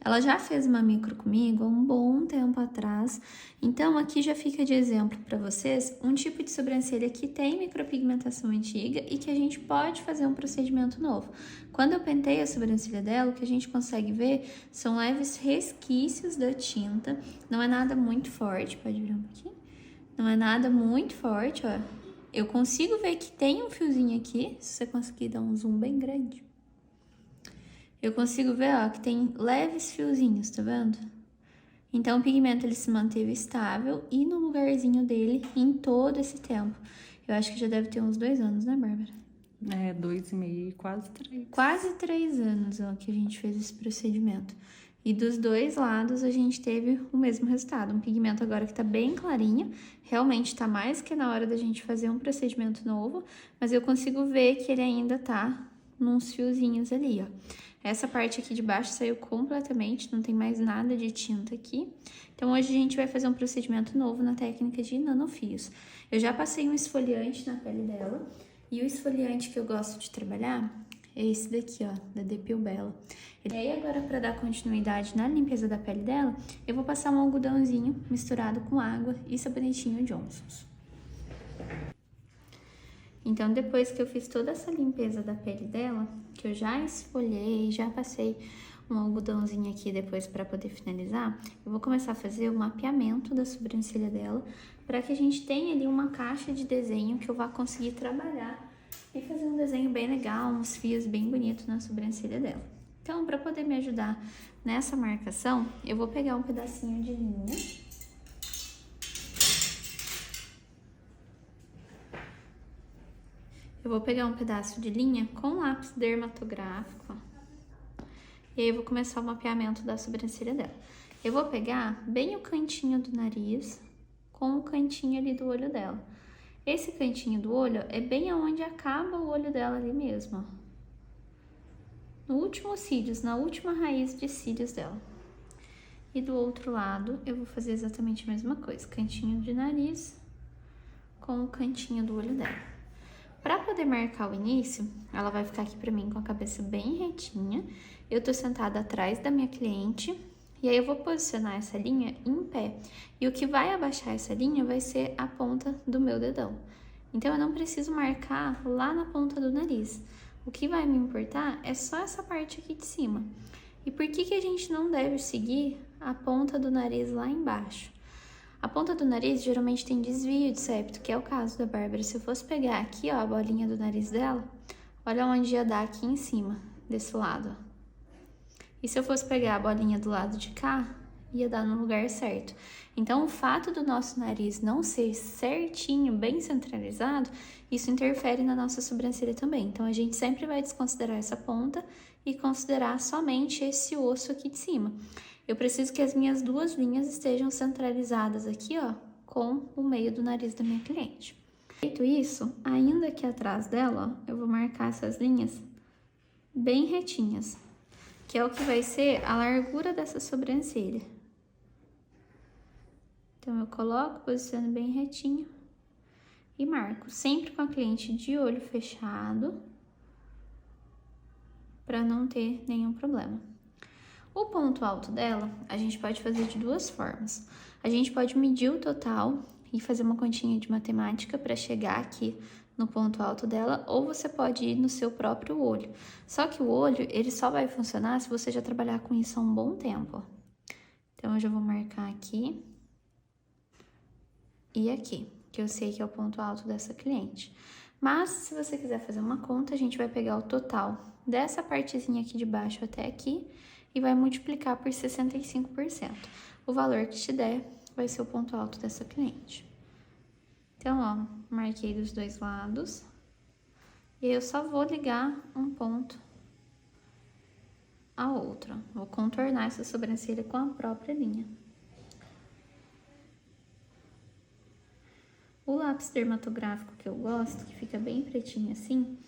Ela já fez uma micro comigo há um bom tempo atrás, então aqui já fica de exemplo para vocês um tipo de sobrancelha que tem micropigmentação antiga e que a gente pode fazer um procedimento novo. Quando eu pentei a sobrancelha dela, o que a gente consegue ver são leves resquícios da tinta, não é nada muito forte, pode virar um pouquinho? Não é nada muito forte, ó. Eu consigo ver que tem um fiozinho aqui, se você conseguir dar um zoom bem grande. Eu consigo ver, ó, que tem leves fiozinhos, tá vendo? Então, o pigmento, ele se manteve estável e no lugarzinho dele em todo esse tempo. Eu acho que já deve ter uns 2 anos, né, Bárbara? 2,5, quase 3. Quase 3 anos, ó, que a gente fez esse procedimento. E dos dois lados, a gente teve o mesmo resultado. Um pigmento agora que tá bem clarinho, realmente tá mais que na hora da gente fazer um procedimento novo, mas eu consigo ver que ele ainda tá nos fiozinhos ali, ó. Essa parte aqui de baixo saiu completamente, não tem mais nada de tinta aqui. Então, hoje a gente vai fazer um procedimento novo na técnica de nanofios. Eu já passei um esfoliante na pele dela, e o esfoliante que eu gosto de trabalhar é esse daqui, ó, da Depil Bella. E aí, agora, para dar continuidade na limpeza da pele dela, eu vou passar um algodãozinho misturado com água e sabonetinho Johnson's. Então, depois que eu fiz toda essa limpeza da pele dela, que eu já esfoliei, já passei um algodãozinho aqui depois para poder finalizar, eu vou começar a fazer o mapeamento da sobrancelha dela, para que a gente tenha ali uma caixa de desenho que eu vá conseguir trabalhar e fazer um desenho bem legal, uns fios bem bonitos na sobrancelha dela. Então, para poder me ajudar nessa marcação, eu vou pegar um pedacinho de linha. Eu vou pegar um pedaço de linha com lápis dermatográfico, ó. E aí eu vou começar o mapeamento da sobrancelha dela. Eu vou pegar bem o cantinho do nariz com o cantinho ali do olho dela. Esse cantinho do olho é bem aonde acaba o olho dela ali mesmo, ó. No último cílios, na última raiz de cílios dela. E do outro lado, eu vou fazer exatamente a mesma coisa. Cantinho de nariz com o cantinho do olho dela. Para poder marcar o início, ela vai ficar aqui pra mim com a cabeça bem retinha. Eu tô sentada atrás da minha cliente e aí eu vou posicionar essa linha em pé. E o que vai abaixar essa linha vai ser a ponta do meu dedão. Então, eu não preciso marcar lá na ponta do nariz. O que vai me importar é só essa parte aqui de cima. E por que a gente não deve seguir a ponta do nariz lá embaixo? A ponta do nariz geralmente tem desvio de septo, que é o caso da Bárbara. Se eu fosse pegar aqui, ó, a bolinha do nariz dela, olha onde ia dar aqui em cima, desse lado, ó. E se eu fosse pegar a bolinha do lado de cá, ia dar no lugar certo. Então, o fato do nosso nariz não ser certinho, bem centralizado, isso interfere na nossa sobrancelha também. Então, a gente sempre vai desconsiderar essa ponta e considerar somente esse osso aqui de cima. Eu preciso que as minhas duas linhas estejam centralizadas aqui, ó, com o meio do nariz da minha cliente. Feito isso, ainda aqui atrás dela, ó, eu vou marcar essas linhas bem retinhas, que é o que vai ser a largura dessa sobrancelha. Então, eu coloco, posiciono bem retinho e marco, sempre com a cliente de olho fechado, para não ter nenhum problema. O ponto alto dela, a gente pode fazer de duas formas. A gente pode medir o total e fazer uma continha de matemática para chegar aqui no ponto alto dela, ou você pode ir no seu próprio olho. Só que o olho, ele só vai funcionar se você já trabalhar com isso há um bom tempo. Então, eu já vou marcar aqui e aqui, que eu sei que é o ponto alto dessa cliente. Mas, se você quiser fazer uma conta, a gente vai pegar o total dessa partezinha aqui de baixo até aqui e vai multiplicar por 65%. O valor que te der vai ser o ponto alto dessa cliente. Então, ó, marquei dos dois lados. E aí, eu só vou ligar um ponto a outro. Vou contornar essa sobrancelha com a própria linha. O lápis dermatográfico que eu gosto, que fica bem pretinho assim,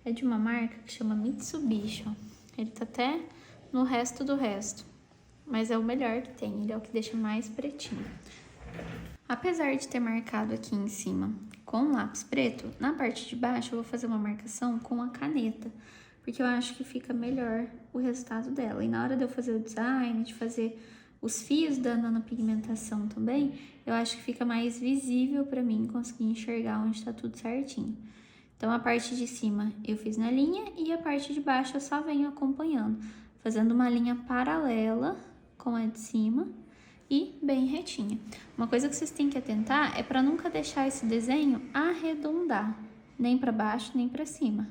é de uma marca que chama Mitsubishi, ó. Ele tá até no resto do resto, mas é o melhor que tem, ele é o que deixa mais pretinho. Apesar de ter marcado aqui em cima com lápis preto, na parte de baixo eu vou fazer uma marcação com a caneta. porque eu acho que fica melhor o resultado dela. E na hora de eu fazer o design, de fazer os fios da nanopigmentação também, eu acho que fica mais visível pra mim conseguir enxergar onde tá tudo certinho. Então, a parte de cima eu fiz na linha e a parte de baixo eu só venho acompanhando, fazendo uma linha paralela com a de cima e bem retinha. Uma coisa que vocês têm que atentar é para nunca deixar esse desenho arredondar, nem para baixo nem para cima,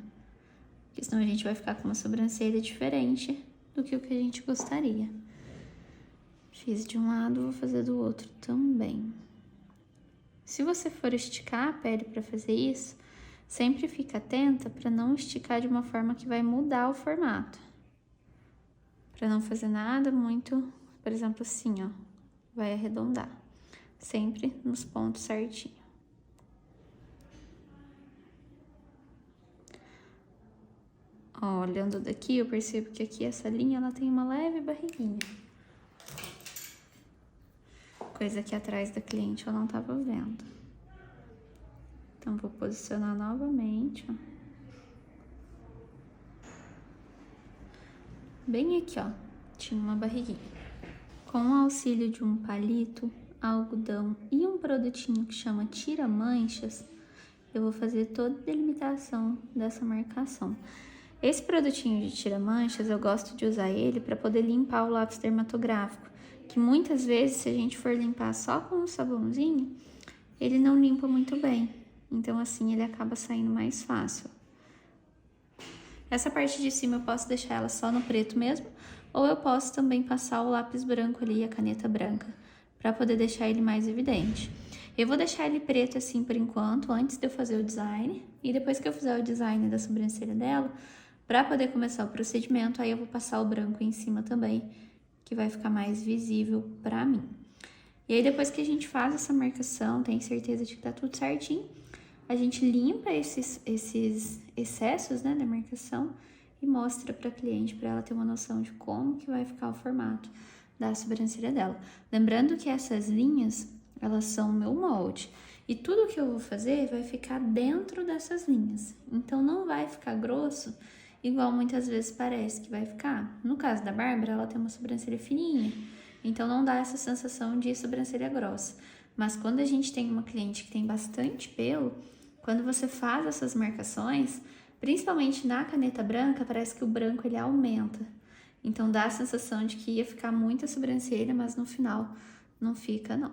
porque senão a gente vai ficar com uma sobrancelha diferente do que o que a gente gostaria. Fiz de um lado, vou fazer do outro também. Se você for esticar a pele para fazer isso, sempre fica atenta para não esticar de uma forma que vai mudar o formato. Para não fazer nada muito, por exemplo, assim, ó, vai arredondar. Sempre nos pontos certinho. Ó, olhando daqui, eu percebo que aqui essa linha, ela tem uma leve barriguinha. Coisa que atrás da cliente eu não tava vendo. Então, vou posicionar novamente, ó. Bem aqui, ó, tinha uma barriguinha. Com o auxílio de um palito, algodão e um produtinho que chama Tira Manchas, eu vou fazer toda a delimitação dessa marcação. Esse produtinho de Tira Manchas, eu gosto de usar ele para poder limpar o lápis dermatográfico, que muitas vezes, se a gente for limpar só com um sabãozinho, ele não limpa muito bem. Então, assim, ele acaba saindo mais fácil. Essa parte de cima eu posso deixar ela só no preto mesmo, ou eu posso também passar o lápis branco ali, a caneta branca, para poder deixar ele mais evidente. Eu vou deixar ele preto assim por enquanto, antes de eu fazer o design, e depois que eu fizer o design da sobrancelha dela, para poder começar o procedimento, aí eu vou passar o branco em cima também, que vai ficar mais visível para mim. E aí depois que a gente faz essa marcação, tem certeza de que tá tudo certinho, a gente limpa esses excessos, né, da marcação e mostra para a cliente, para ela ter uma noção de como que vai ficar o formato da sobrancelha dela. Lembrando que essas linhas, elas são o meu molde. E tudo que eu vou fazer vai ficar dentro dessas linhas. Então, não vai ficar grosso, igual muitas vezes parece que vai ficar. No caso da Bárbara, ela tem uma sobrancelha fininha. Então, não dá essa sensação de sobrancelha grossa. Mas quando a gente tem uma cliente que tem bastante pelo, quando você faz essas marcações, principalmente na caneta branca, parece que o branco ele aumenta. Então dá a sensação de que ia ficar muita sobrancelha, mas no final não fica, não.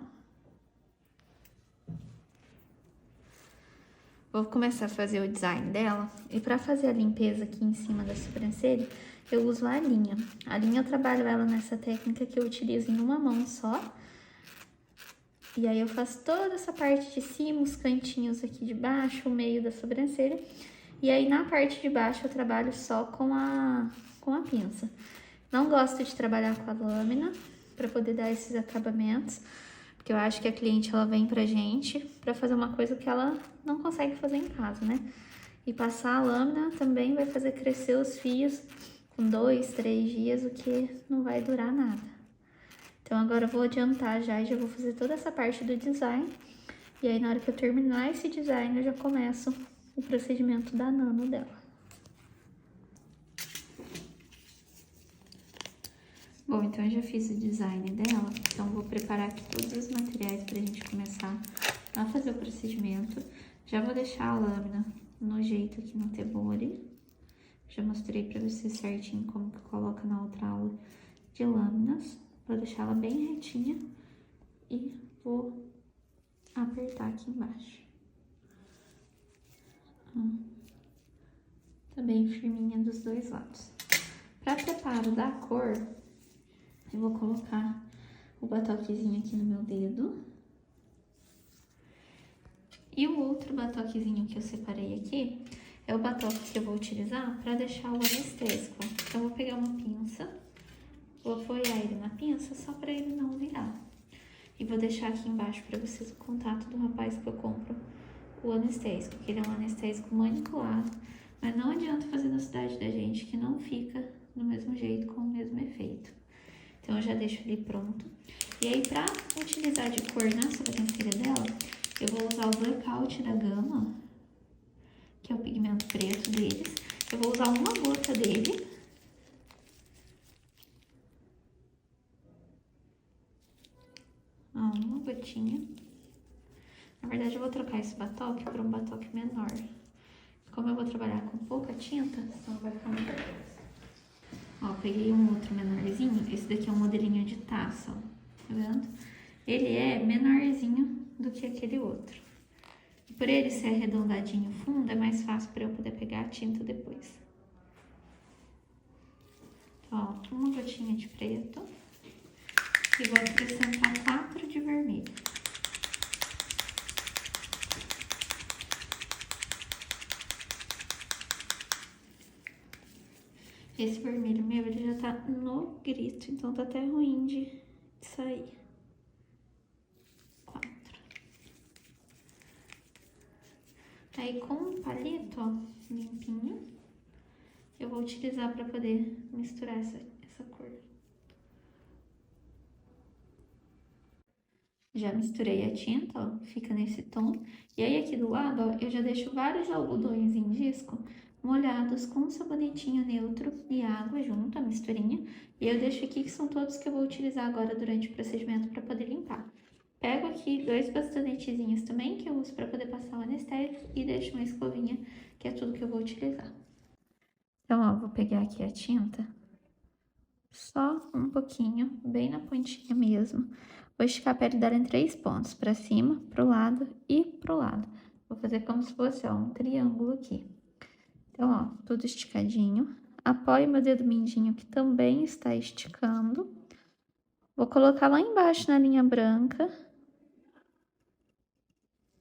Vou começar a fazer o design dela. E para fazer a limpeza aqui em cima da sobrancelha, eu uso a linha. A linha eu trabalho ela nessa técnica que eu utilizo em uma mão só. E aí eu faço toda essa parte de cima, os cantinhos aqui de baixo, o meio da sobrancelha. E aí na parte de baixo eu trabalho só com a pinça. Não gosto de trabalhar com a lâmina para poder dar esses acabamentos, porque eu acho que a cliente ela vem pra gente para fazer uma coisa que ela não consegue fazer em casa, né? E passar a lâmina também vai fazer crescer os fios com 2, 3 dias, o que não vai durar nada. Então, agora eu vou adiantar já e já vou fazer toda essa parte do design. E aí, na hora que eu terminar esse design, eu já começo o procedimento da nano dela. Bom, então eu já fiz o design dela. Então, vou preparar aqui todos os materiais pra gente começar a fazer o procedimento. Já vou deixar a lâmina no jeito aqui no tebore. Já mostrei pra vocês certinho como que coloca na outra aula de lâminas. Vou deixar ela bem retinha e vou apertar aqui embaixo. Tá bem firminha dos dois lados. Para preparo da cor, eu vou colocar o batoquezinho aqui no meu dedo. E o outro batoquezinho que eu separei aqui é o batoque que eu vou utilizar para deixar o anestésico. Então, eu vou pegar uma pinça. Vou apoiar ele na pinça só para ele não virar. E vou deixar aqui embaixo para vocês o contato do rapaz que eu compro o anestésico, que ele é um anestésico maniculado, mas não adianta fazer na cidade da gente, que não fica do mesmo jeito, com o mesmo efeito. Então, eu já deixo ele pronto. E aí, para utilizar de cor na sobrancelha dela, eu vou usar o Blackout da Gama, que é o pigmento preto deles. Eu vou usar uma gota dele. Ó, uma gotinha. Na verdade, eu vou trocar esse batoque por um batoque menor. Como eu vou trabalhar com pouca tinta, então vai ficar muito bem. Ó, peguei um outro menorzinho. Esse daqui é um modelinho de taça, ó. Tá vendo? Ele é menorzinho do que aquele outro. Por ele ser arredondadinho fundo, é mais fácil para eu poder pegar a tinta depois. Então, ó, uma gotinha de preto. E vou acrescentar 4 de vermelho. Esse vermelho meu, ele já tá no grito, então tá até ruim de sair. 4. Aí, com um palito, ó, limpinho, eu vou utilizar pra poder misturar essa cor. Já misturei a tinta, ó, fica nesse tom. E aí, aqui do lado, ó, eu já deixo vários algodões em disco molhados com um sabonetinho neutro e água junto, a misturinha. E eu deixo aqui que são todos que eu vou utilizar agora durante o procedimento para poder limpar. Pego aqui 2 bastonetezinhos também, que eu uso para poder passar o anestésico, e deixo uma escovinha, que é tudo que eu vou utilizar. Então, ó, vou pegar aqui a tinta, só um pouquinho, bem na pontinha mesmo. Vou esticar a pele dela em 3 pontos, para cima, pro lado e pro lado. Vou fazer como se fosse, ó, um triângulo aqui. Então, ó, tudo esticadinho. Apoio meu dedo mindinho, que também está esticando. Vou colocar lá embaixo na linha branca.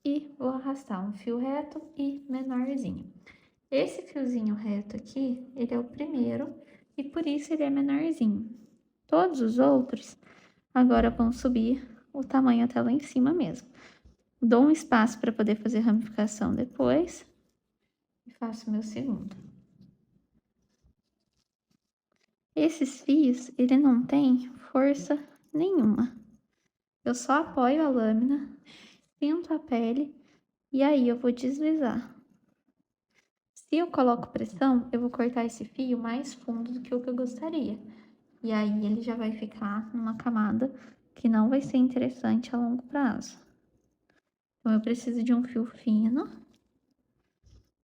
E vou arrastar um fio reto e menorzinho. Esse fiozinho reto aqui, ele é o primeiro e por isso ele é menorzinho. Todos os outros agora vão subir o tamanho até lá em cima mesmo. Dou um espaço para poder fazer ramificação depois e faço meu segundo. Esses fios, ele não tem força nenhuma. Eu só apoio a lâmina, pinto a pele e aí eu vou deslizar. Se eu coloco pressão, eu vou cortar esse fio mais fundo do que o que eu gostaria. E aí ele já vai ficar numa camada que não vai ser interessante a longo prazo. Então, eu preciso de um fio fino,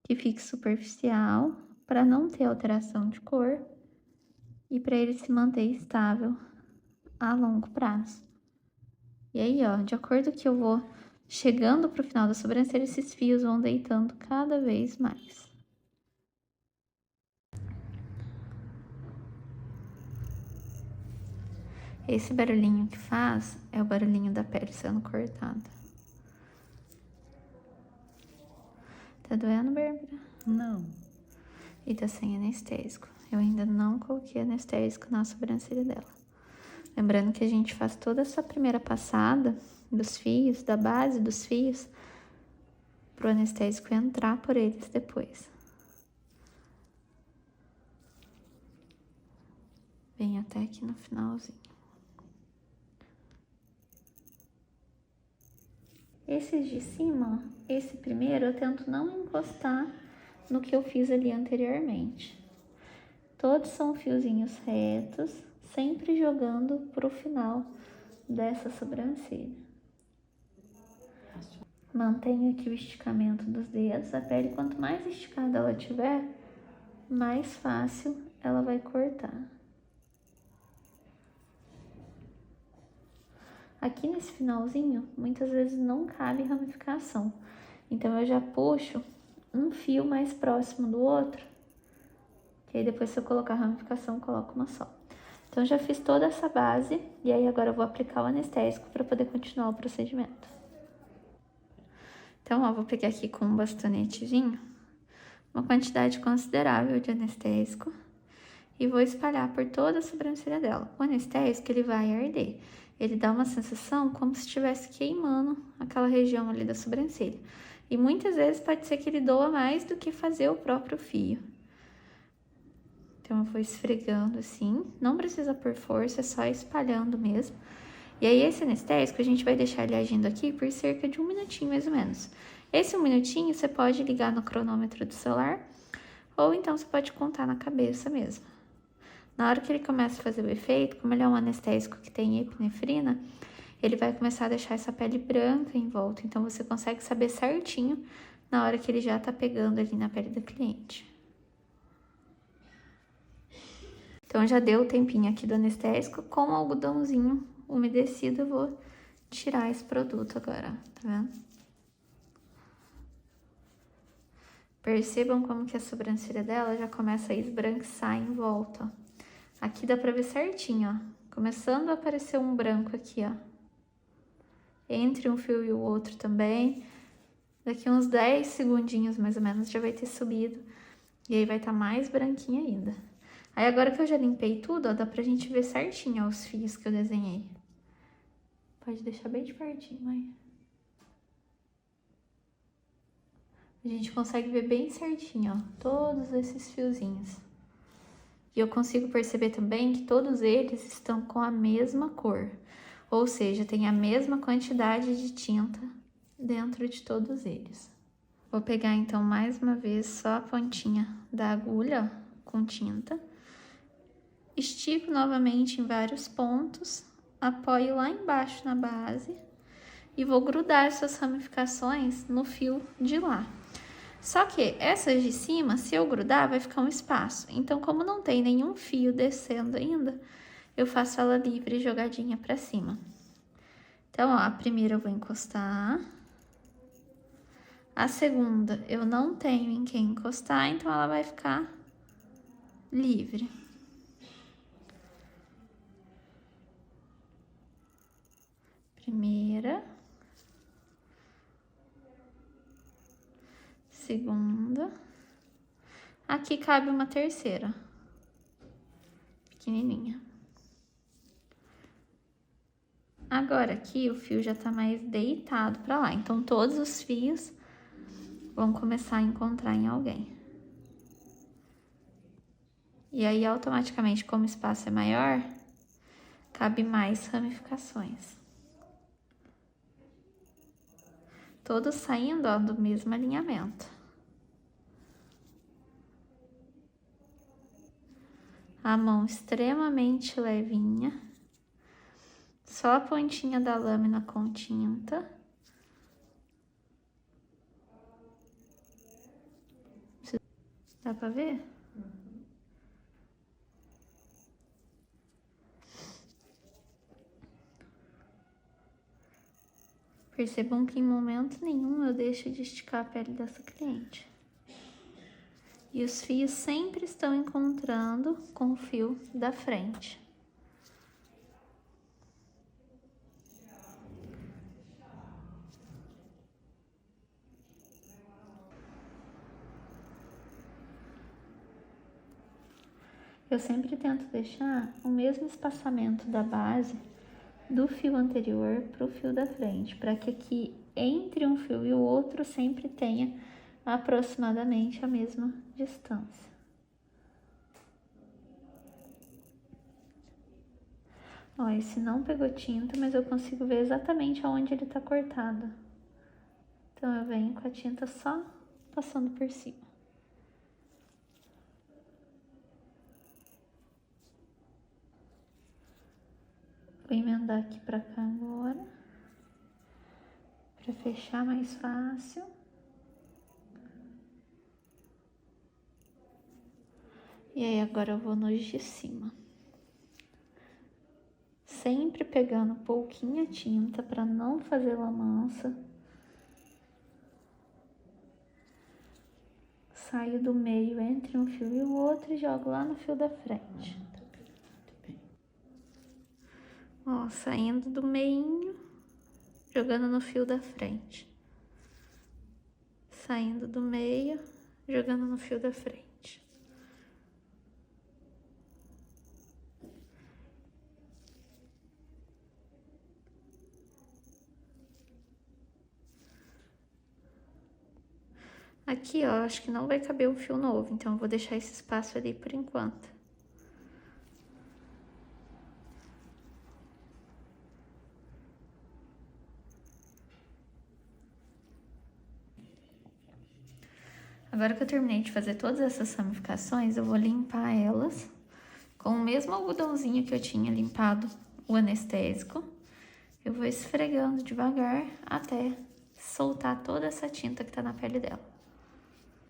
que fique superficial, para não ter alteração de cor e para ele se manter estável a longo prazo. E aí, ó, de acordo que eu vou chegando pro final da sobrancelha, esses fios vão deitando cada vez mais. Esse barulhinho que faz é o barulhinho da pele sendo cortada. Tá doendo, Bárbara? Não. E tá sem anestésico. Eu ainda não coloquei anestésico na sobrancelha dela. Lembrando que a gente faz toda essa primeira passada dos fios, da base dos fios, pro anestésico entrar por eles depois. Vem até aqui no finalzinho. Esses de cima, ó, esse primeiro eu tento não encostar no que eu fiz ali anteriormente. Todos são fiozinhos retos, sempre jogando pro final dessa sobrancelha. Mantenho aqui o esticamento dos dedos. A pele, quanto mais esticada ela tiver, mais fácil ela vai cortar. Aqui nesse finalzinho, muitas vezes não cabe ramificação. Então, eu já puxo um fio mais próximo do outro. Que aí, depois, se eu colocar a ramificação, eu coloco uma só. Então, já fiz toda essa base. E aí, agora eu vou aplicar o anestésico para poder continuar o procedimento. Então, ó, vou pegar aqui com um bastonetezinho uma quantidade considerável de anestésico e vou espalhar por toda a sobrancelha dela. O anestésico, ele vai arder. Ele dá uma sensação como se estivesse queimando aquela região ali da sobrancelha. E muitas vezes pode ser que ele doa mais do que fazer o próprio fio. Então, eu vou esfregando assim. Não precisa pôr força, é só espalhando mesmo. E aí, esse anestésico, a gente vai deixar ele agindo aqui por cerca de 1 minutinho, mais ou menos. Esse 1 minutinho, você pode ligar no cronômetro do celular Ou então você pode contar na cabeça mesmo. Na hora que ele começa a fazer o efeito, como ele é um anestésico que tem epinefrina, ele vai começar a deixar essa pele branca em volta. Então, você consegue saber certinho na hora que ele já tá pegando ali na pele do cliente. Então, já deu o tempinho aqui do anestésico. Com o algodãozinho umedecido, eu vou tirar esse produto agora, tá vendo? Percebam como que a sobrancelha dela já começa a esbranquiçar em volta, ó. Aqui dá pra ver certinho, ó. Começando a aparecer um branco aqui, ó. Entre um fio e o outro também. Daqui uns 10 segundinhos, mais ou menos, já vai ter subido. E aí vai estar mais branquinha ainda. Aí agora que eu já limpei tudo, ó, dá pra gente ver certinho, ó, os fios que eu desenhei. Pode deixar bem de pertinho, mãe. A gente consegue ver bem certinho, ó, todos esses fiozinhos. E eu consigo perceber também que todos eles estão com a mesma cor. Ou seja, tem a mesma quantidade de tinta dentro de todos eles. Vou pegar então mais uma vez só a pontinha da agulha, ó, com tinta. Estico novamente em vários pontos. Apoio lá embaixo na base. E vou grudar essas ramificações no fio de lá. Só que essas de cima, se eu grudar, vai ficar um espaço. Então, como não tem nenhum fio descendo ainda, eu faço ela livre, jogadinha pra cima. Então, ó, a primeira eu vou encostar. A segunda eu não tenho em quem encostar, então ela vai ficar livre. Primeira. Segunda. Aqui cabe uma terceira, pequenininha. Agora aqui o fio já tá mais deitado pra lá, então todos os fios vão começar a encontrar em alguém. E aí, automaticamente, como o espaço é maior, cabe mais ramificações. Todos saindo, ó, do mesmo alinhamento. A mão extremamente levinha. Só a pontinha da lâmina com tinta. Dá pra ver? Percebam que em momento nenhum eu deixo de esticar a pele dessa cliente. E os fios sempre estão encontrando com o fio da frente. Eu sempre tento deixar o mesmo espaçamento da base do fio anterior para o fio da frente, para que aqui entre um fio e o outro sempre tenha aproximadamente a mesma distância. Ó, esse não pegou tinta, mas eu consigo ver exatamente aonde ele tá cortado. Então, eu venho com a tinta só passando por cima. Vou emendar aqui pra cá agora, pra fechar mais fácil. E aí, agora eu vou nos de cima. Sempre pegando pouquinha tinta pra não fazer lambança. Saio do meio entre um fio e o outro e jogo lá no fio da frente. Ó, saindo do meinho, jogando no fio da frente. Saindo do meio, jogando no fio da frente. Aqui, ó, acho que não vai caber um fio novo, então eu vou deixar esse espaço ali por enquanto. Agora que eu terminei de fazer todas essas ramificações, eu vou limpar elas com o mesmo algodãozinho que eu tinha limpado o anestésico. Eu vou esfregando devagar até soltar toda essa tinta que tá na pele dela.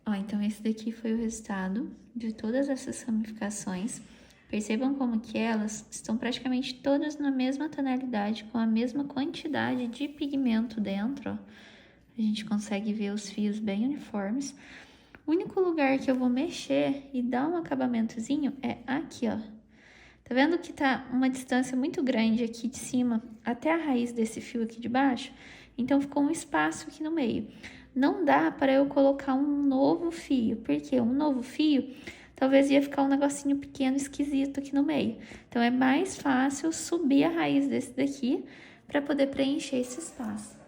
Ó, então esse daqui foi o resultado de todas essas ramificações. Percebam como que elas estão praticamente todas na mesma tonalidade, com a mesma quantidade de pigmento dentro, ó. A gente consegue ver os fios bem uniformes. O único lugar que eu vou mexer e dar um acabamentozinho é aqui, ó. Tá vendo que tá uma distância muito grande aqui de cima até a raiz desse fio aqui de baixo? Então, ficou um espaço aqui no meio. Não dá para eu colocar um novo fio, porque um novo fio talvez ia ficar um negocinho pequeno, esquisito aqui no meio. Então, é mais fácil subir a raiz desse daqui para poder preencher esse espaço.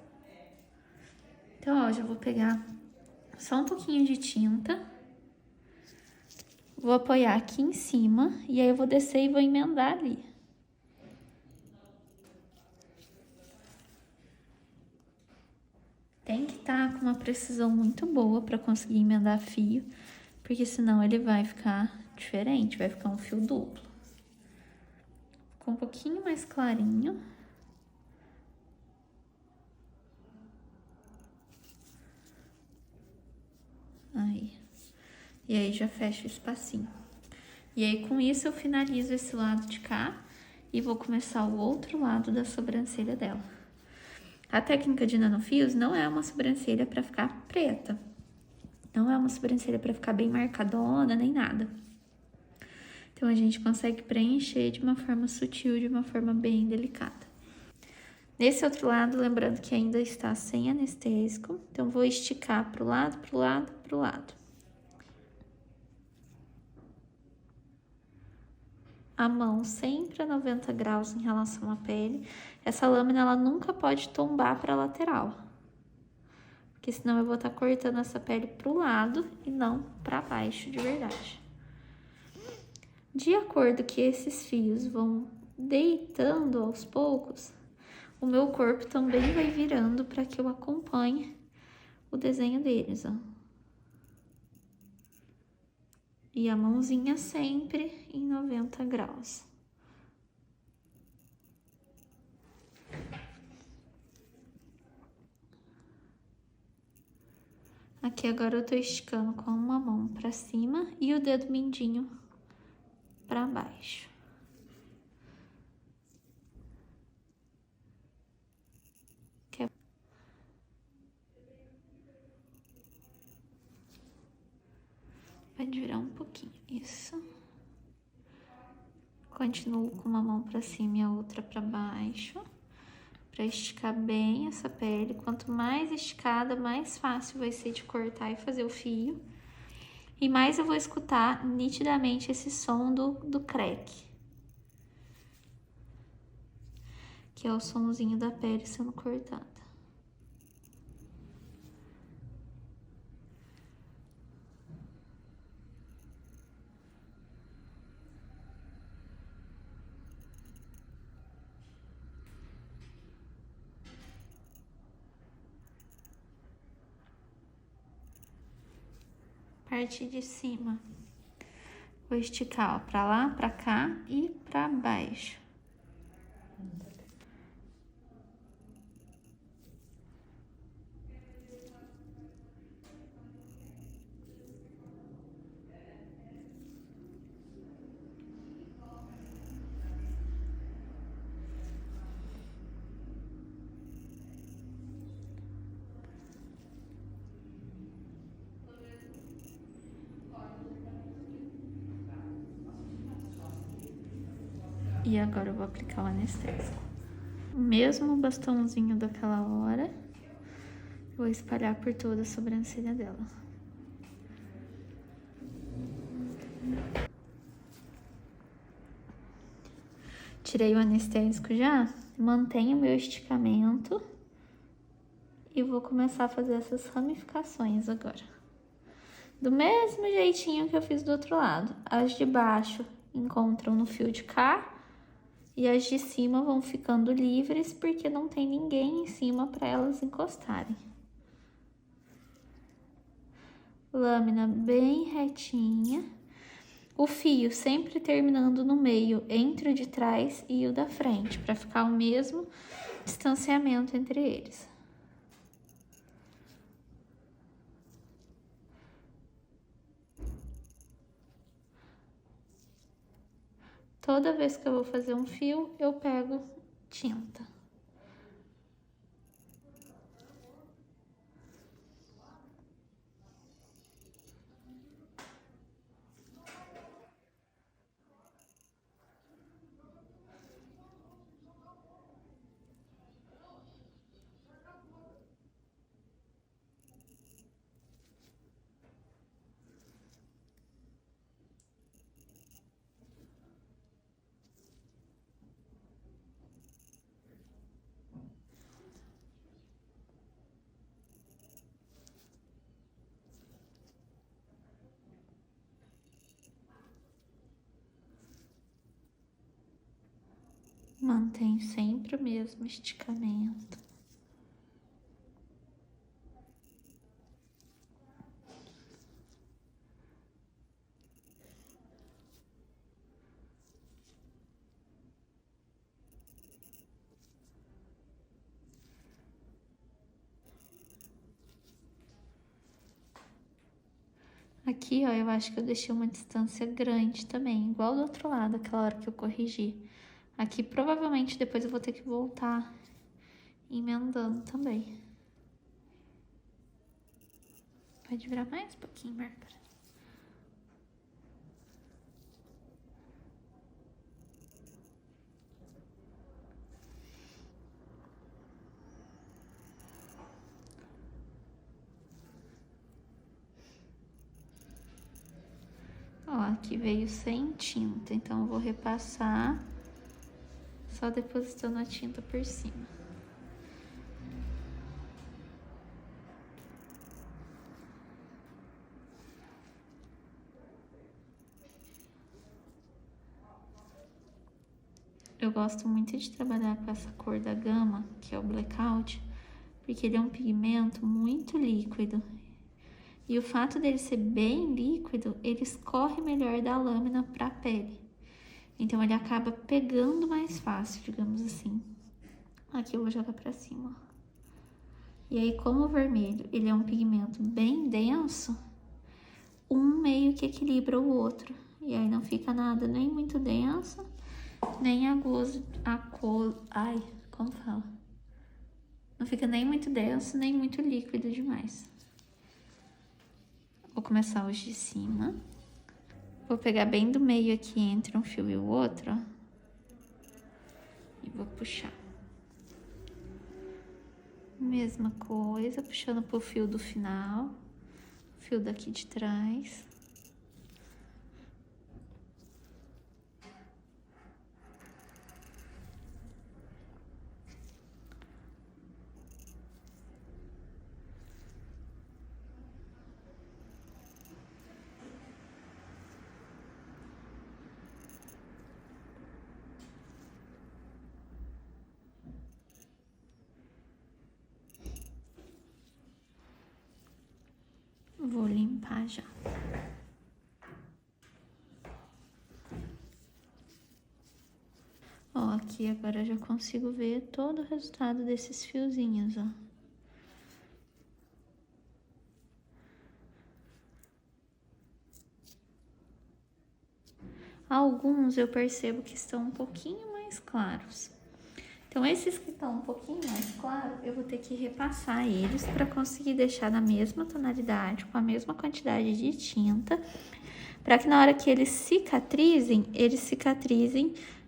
Então, ó, já vou pegar só um pouquinho de tinta, vou apoiar aqui em cima e aí eu vou descer e vou emendar ali. Tem que estar com uma precisão muito boa para conseguir emendar fio, porque senão ele vai ficar diferente, vai ficar um fio duplo. Ficou um pouquinho mais clarinho. Aí. E aí já fecha o espacinho. E aí com isso eu finalizo esse lado de cá e vou começar o outro lado da sobrancelha dela. A técnica de nanofios não é uma sobrancelha para ficar preta. Não é uma sobrancelha para ficar bem marcadona, nem nada. Então, a gente consegue preencher de uma forma sutil, de uma forma bem delicada. Nesse outro lado, lembrando que ainda está sem anestésico, então vou esticar pro lado, pro lado, pro lado. A mão sempre a 90 graus em relação à pele. Essa lâmina, ela nunca pode tombar para a lateral, porque senão eu vou estar cortando essa pele pro lado e não para baixo de verdade. De acordo que esses fios vão deitando aos poucos, o meu corpo também vai virando para que eu acompanhe o desenho deles, ó. E a mãozinha sempre em 90 graus. Aqui agora eu tô esticando com uma mão pra cima e o dedo mindinho pra baixo. Pode virar um pouquinho, isso. Continuo com uma mão pra cima e a outra pra baixo, pra esticar bem essa pele. Quanto mais esticada, mais fácil vai ser de cortar e fazer o fio. E mais eu vou escutar nitidamente esse som do crack, que é o sonzinho da pele sendo cortada. Parte de cima, vou esticar, ó, pra lá, pra cá e pra baixo. E agora eu vou aplicar o anestésico. O mesmo bastãozinho daquela hora, vou espalhar por toda a sobrancelha dela. Tirei o anestésico já, mantenho o meu esticamento e vou começar a fazer essas ramificações agora. Do mesmo jeitinho que eu fiz do outro lado. As de baixo encontram no fio de cá e as de cima vão ficando livres porque não tem ninguém em cima para elas encostarem. lâmina bem retinha. O fio sempre terminando no meio, entre o de trás e o da frente, para ficar o mesmo distanciamento entre eles. Toda vez que eu vou fazer um fio, eu pego tinta. Mantenho sempre o mesmo esticamento. Aqui, ó, eu acho que eu deixei uma distância grande também, igual do outro lado, aquela hora que eu corrigi. Aqui, provavelmente, depois eu vou ter que voltar emendando também. Pode virar mais um pouquinho, Bárbara. Ó, aqui veio sem tinta, então eu vou repassar só depositando a tinta por cima. Eu gosto muito de trabalhar com essa cor da gama, que é o blackout, porque ele é um pigmento muito líquido. E o fato dele ser bem líquido, ele escorre melhor da lâmina para a pele. Então, ele acaba pegando mais fácil, digamos assim. Aqui eu vou jogar para cima, ó. E aí, como o vermelho, ele é um pigmento bem denso, um meio que equilibra o outro. E aí não fica nada nem muito denso, nem agudo, como fala? Não fica nem muito denso, nem muito líquido demais. Vou começar os de cima. Vou pegar bem do meio aqui, entre um fio e o outro, ó. E vou puxar. Mesma coisa, puxando pro fio do final, fio daqui de trás. Vou limpar já. Ó, aqui agora eu já consigo ver todo o resultado desses fiozinhos, ó. Alguns eu percebo que estão um pouquinho mais claros. Então, esses que estão um pouquinho mais claros, eu vou ter que repassar eles para conseguir deixar na mesma tonalidade, com a mesma quantidade de tinta, para que na hora que eles cicatrizem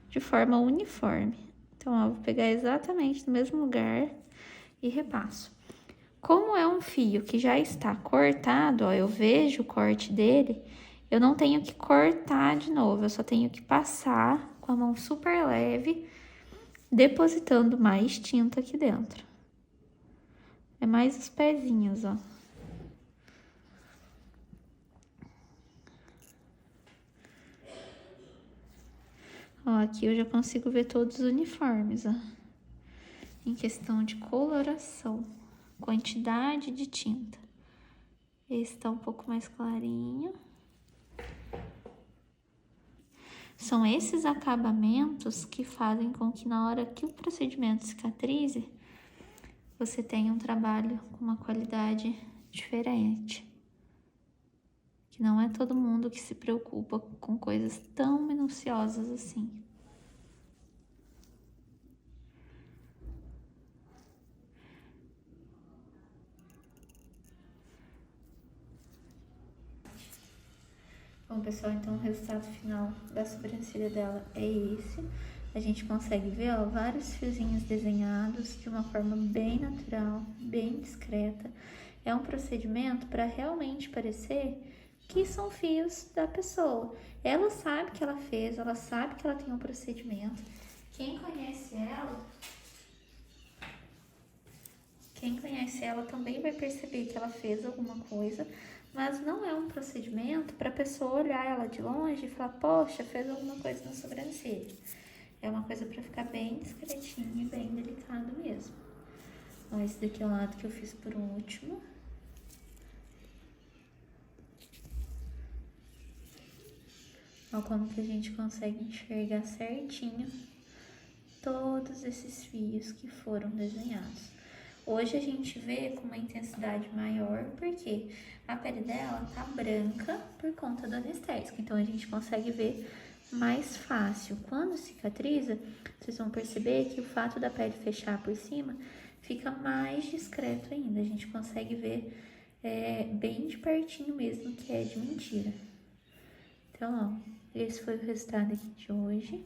de forma uniforme. Então, ó, eu vou pegar exatamente no mesmo lugar e repasso. Como é um fio que já está cortado, ó, eu vejo o corte dele, eu não tenho que cortar de novo, eu só tenho que passar com a mão super leve, depositando mais tinta aqui dentro. É mais os pezinhos, ó. Ó, aqui eu já consigo ver todos os uniformes, ó. Em questão de coloração, quantidade de tinta. Esse tá um pouco mais clarinho. São esses acabamentos que fazem com que na hora que o procedimento cicatrize, você tenha um trabalho com uma qualidade diferente. Que não é todo mundo que se preocupa com coisas tão minuciosas assim. Bom, pessoal, então o resultado final da sobrancelha dela é esse. A gente consegue ver, ó, vários fiozinhos desenhados de uma forma bem natural, bem discreta. É um procedimento para realmente parecer que são fios da pessoa. Ela sabe que ela fez, ela sabe que ela tem um procedimento. Quem conhece ela também vai perceber que ela fez alguma coisa, mas não é um procedimento para a pessoa olhar ela de longe e falar, poxa, fez alguma coisa na sobrancelha. É uma coisa para ficar bem discretinho e bem delicado mesmo. Ó, esse daqui é o lado que eu fiz por último. Ó, como que a gente consegue enxergar certinho todos esses fios que foram desenhados. Hoje a gente vê com uma intensidade maior, porque a pele dela tá branca por conta do anestésico. Então a gente consegue ver mais fácil. Quando cicatriza, vocês vão perceber que o fato da pele fechar por cima fica mais discreto ainda. A gente consegue ver bem de pertinho mesmo que é de mentira. Então, ó, esse foi o resultado aqui de hoje.